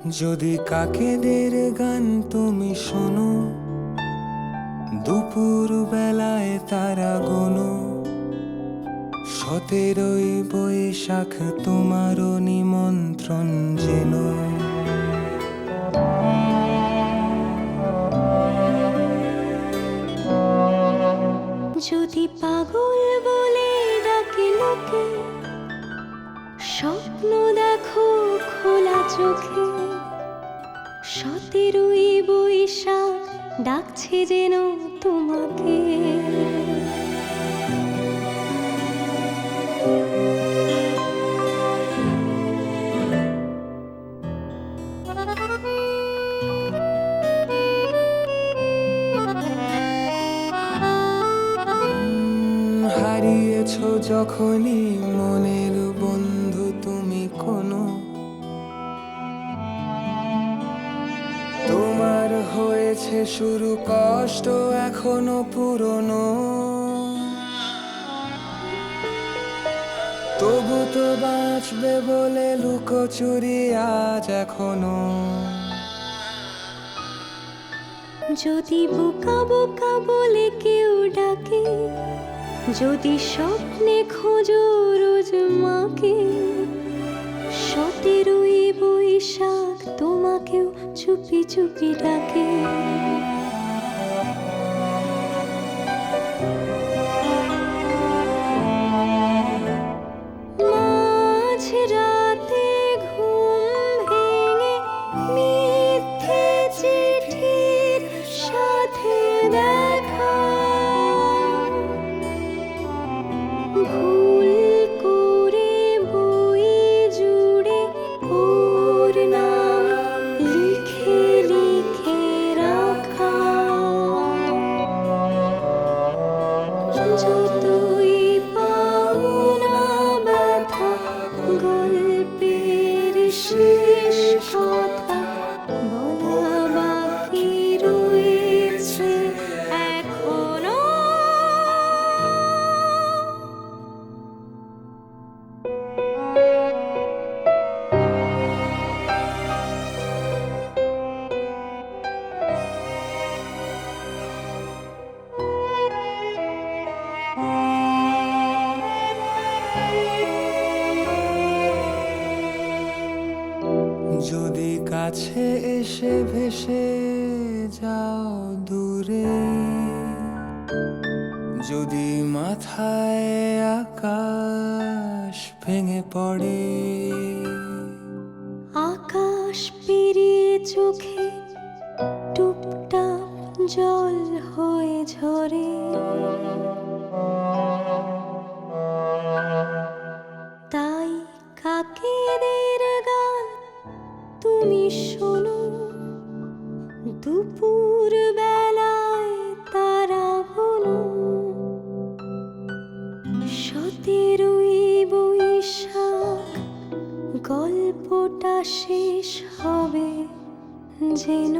যদি কাকেদের গান তুমি শোনো, দুপুর বেলায় তারা গোনো, 17ই বৈশাখ তোমারও নিমন্ত্রণ যেন। যদি পাগল বলে ডাকে লোকে, স্বপ্ন দেখো খোলা চোখে, 17ই বৈশাখ ডাকছে যেন তোমাকে। হারিয়েছো যখনই মনের বন্ধু তুমি কোনো, তোমার হয়েছে শুরু কষ্ট এখনো পুরনো, তবু তো বাঁচবে বলে লুকোচুরি আজ এখনো। যদি বোকা বোকা বলে কেউ ডাকে, যদি স্বপ্নে খোঁজো রোজ মাকে, 17ই বৈশাখ তোমাকেও চুপি চুপি ডাকে। মাঝরাতে ঘুম ভেঙে মিথ্যে চিঠির সাথে দেখা, ভুল করে বই জুড়ে ওর নাম লিখে লিখে রাখা। যতই পাওনা ব্যথা, গল্পের শেষ কথা বলা বাকি রয়েছে এখনো। যদি কাছে এসে ভেসে যাও দূরে, যদি মাথায় আকাশ ভেঙে পড়ে, আকাশ পেরিয়ে চোখে টুপটাপ জল হয়ে ঝরে, তাই কাকেদের গান তুমি শোনো, দুপুর বেলায় তারা বলো, 17ই বৈশাখ গল্পটা শেষ হবে যেন।